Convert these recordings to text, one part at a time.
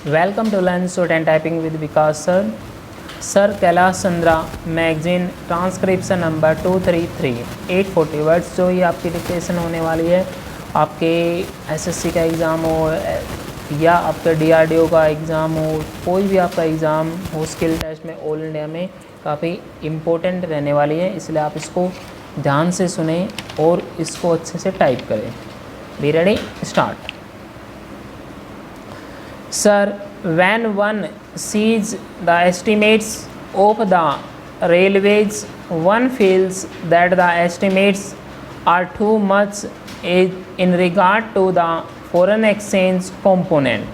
Welcome to Learn Student Typing with Vikas sir. Sir Kailash Chandra magazine transcription number 233 840 words जो ये आपकी dictation होने वाली है। आपके एसएससी का एग्ज़ाम हो या आपका डीआरडीओ का एग्ज़ाम हो, कोई भी आपका एग्ज़ाम हो, स्किल टेस्ट में ऑल इंडिया में काफ़ी इम्पोर्टेंट रहने वाली है, इसलिए आप इसको ध्यान से सुने और इसको अच्छे से टाइप करें। Be ready, start. Sir, when one sees the estimates of the railways, one feels that the estimates are too much in regard to the foreign exchange component.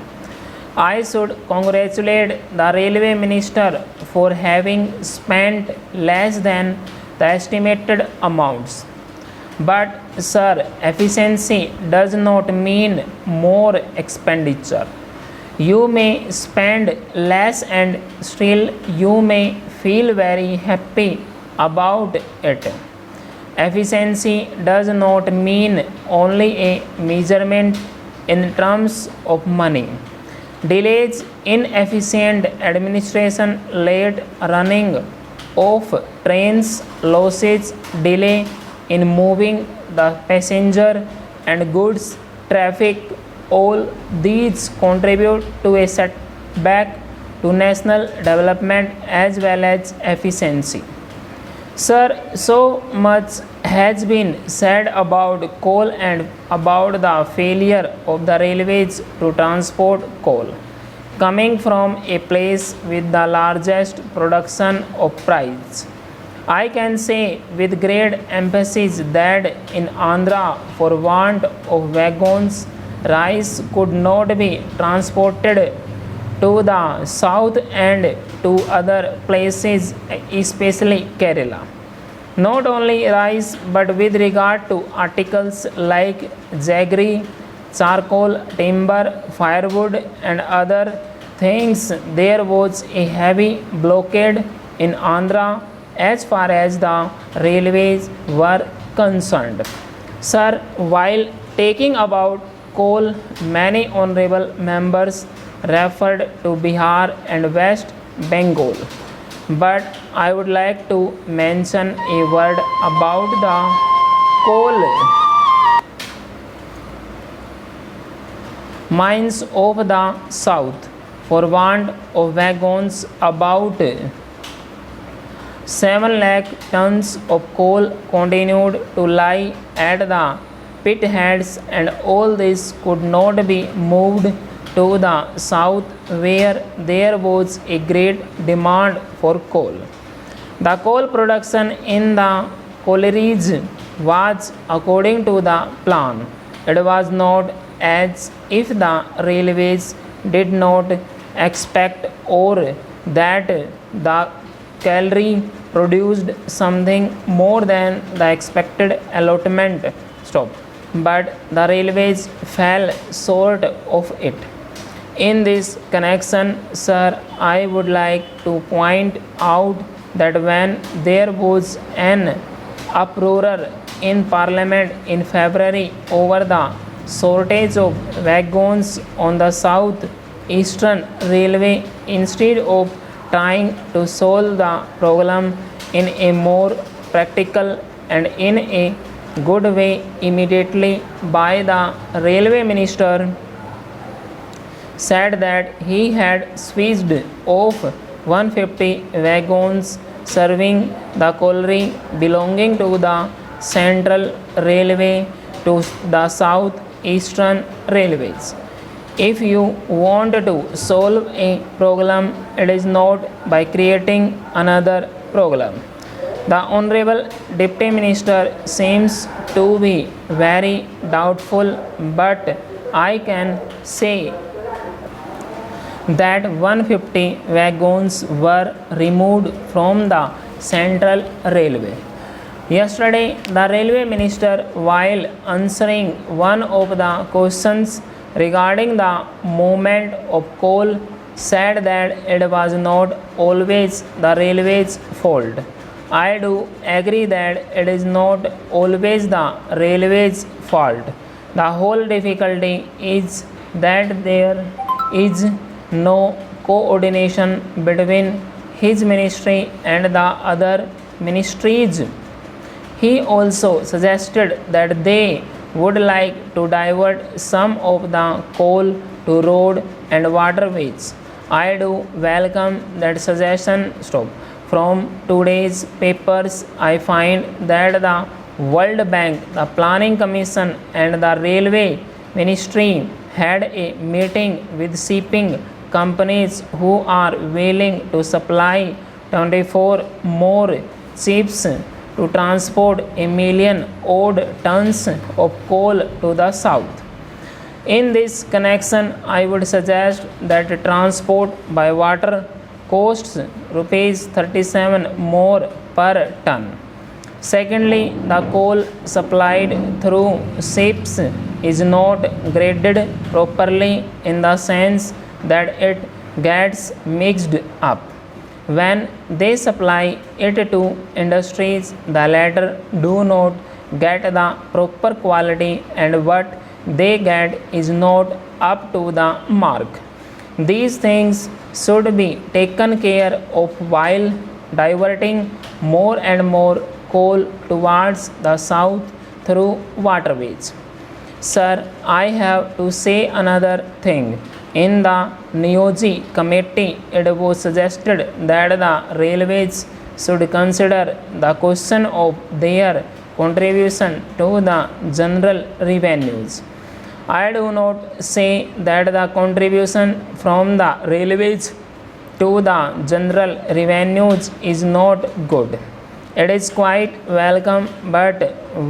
I should congratulate the railway minister for having spent less than the estimated amounts. But, sir, efficiency does not mean more expenditure. You may spend less and still you may feel very happy about it. Efficiency does not mean only a measurement in terms of money. Delays, inefficient administration, late running of trains, losses, delay in moving the passenger and goods traffic, all these contribute to a setback to national development as well as efficiency. Sir, so much has been said about coal and about the failure of the railways to transport coal, coming from a place with the largest production of price. I can say with great emphasis that in Andhra, for want of wagons, rice could not be transported to the south and to other places, especially Kerala. Not only rice, but with regard to articles like jaggery, charcoal, timber, firewood, and other things, there was a heavy blockade in Andhra as far as the railways were concerned. Sir, while taking about coal, many honorable members referred to Bihar and West Bengal, but I would like to mention a word about the coal mines of the south. For want of wagons, about 7 lakh tons of coal continued to lie at the pit heads, and all this could not be moved to the south where there was a great demand for coal. The coal production in the collieries was according to the plan. It was not as if the railways did not expect or that the colliery produced something more than the expected allotment. But the railways fell short of it. In this connection, sir, I would like to point out that when there was an uproar in Parliament in February over the shortage of wagons on the South Eastern Railway, instead of trying to solve the problem in a more practical and in a good way immediately by the railway minister said that he had switched off 150 wagons serving the colliery belonging to the Central Railway to the South Eastern Railways. If you want to solve a problem, it is not by creating another problem. The Honorable Deputy Minister seems to be very doubtful, but I can say that 150 wagons were removed from the Central Railway. Yesterday, the Railway Minister, while answering one of the questions regarding the movement of coal, said that it was not always the railway's fault. I do agree that it is not always the railway's fault. The whole difficulty is that there is no coordination between his ministry and the other ministries. He also suggested that they would like to divert some of the coal to road and waterways. I do welcome that suggestion. Stop. From today's papers, I find that the World Bank, the Planning Commission, and the Railway Ministry had a meeting with shipping companies who are willing to supply 24 more ships to transport 1,000,000 odd tons of coal to the south. In this connection, I would suggest that transport by water costs rupees 37 more per ton. Secondly, the coal supplied through ships is not graded properly in the sense that it gets mixed up. When they supply it to industries, the latter do not get the proper quality, and what they get is not up to the mark. These things should be taken care of while diverting more and more coal towards the south through waterways. Sir, I have to say another thing. In the Niyoji committee, it was suggested that the railways should consider the question of their contribution to the general revenues. I do not say that the contribution from the railways to the general revenues is not good. It is quite welcome, but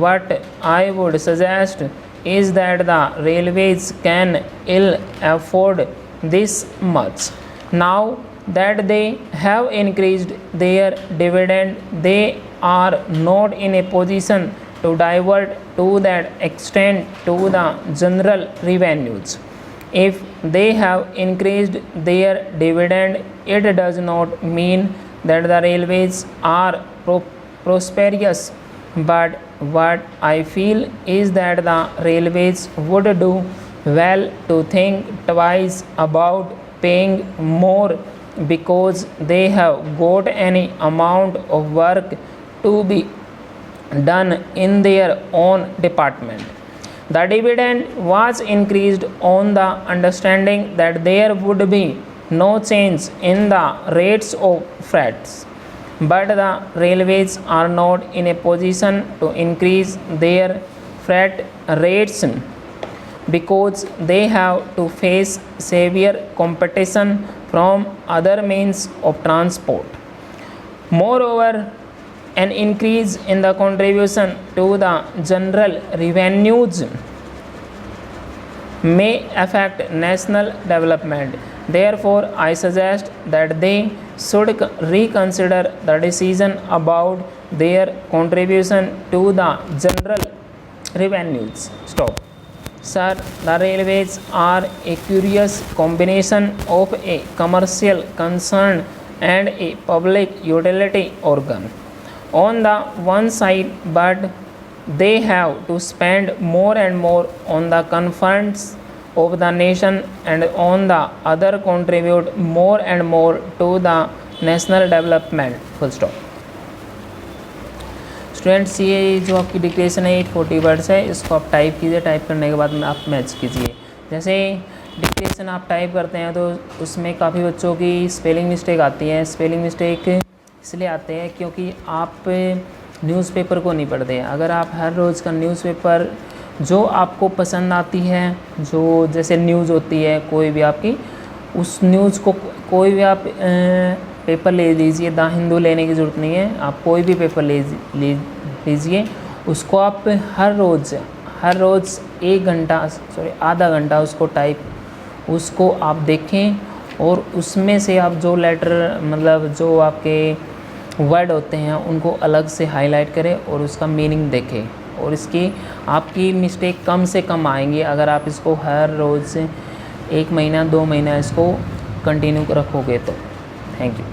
what I would suggest is that the railways can ill afford this much. Now that they have increased their dividend, they are not in a position to divert to that extent to the general revenues. If they have increased their dividend, it does not mean that the railways are prosperous, but what I feel is that the railways would do well to think twice about paying more because they have got any amount of work to be done in their own department. The dividend was increased on the understanding that there would be no change in the rates of freights. But the railways are not in a position to increase their freight rates because they have to face severe competition from other means of transport. Moreover, an increase in the contribution to the general revenues may affect national development. Therefore, I suggest that they should reconsider the decision about their contribution to the general revenues. Stop. Sir, the railways are a curious combination of a commercial concern and a public utility organ on the one side, but they have to spend more and more on the confines of the nation, and on the other contribute more and more to the national development. Full stop. Students, ये जो आपकी dictation है 840 words है, इसको आप type कीजिए। Type करने के बाद में आप मैच कीजिए। जैसे डिक्टेशन आप टाइप करते हैं तो उसमें काफ़ी बच्चों की स्पेलिंग मिस्टेक आती है। स्पेलिंग मिस्टेक इसलिए आते हैं क्योंकि आप न्यूज़पेपर को नहीं पढ़ते हैं। अगर आप हर रोज़ का न्यूज़पेपर जो आपको पसंद आती है, जो जैसे न्यूज़ होती है कोई भी आपकी, उस न्यूज़ को कोई भी आप पेपर ले लीजिए। द हिंदू लेने की ज़रूरत नहीं है, आप कोई भी पेपर ले लीजिए। उसको आप हर रोज़ आधा घंटा उसको उसको आप देखें और उसमें से आप जो लेटर मतलब जो आपके वर्ड होते हैं उनको अलग से हाईलाइट करें और उसका मीनिंग देखें, और इसकी आपकी मिस्टेक कम से कम आएंगी अगर आप इसको हर रोज़ 1 महीना 2 महीना इसको कंटिन्यू रखोगे तो। Thank you.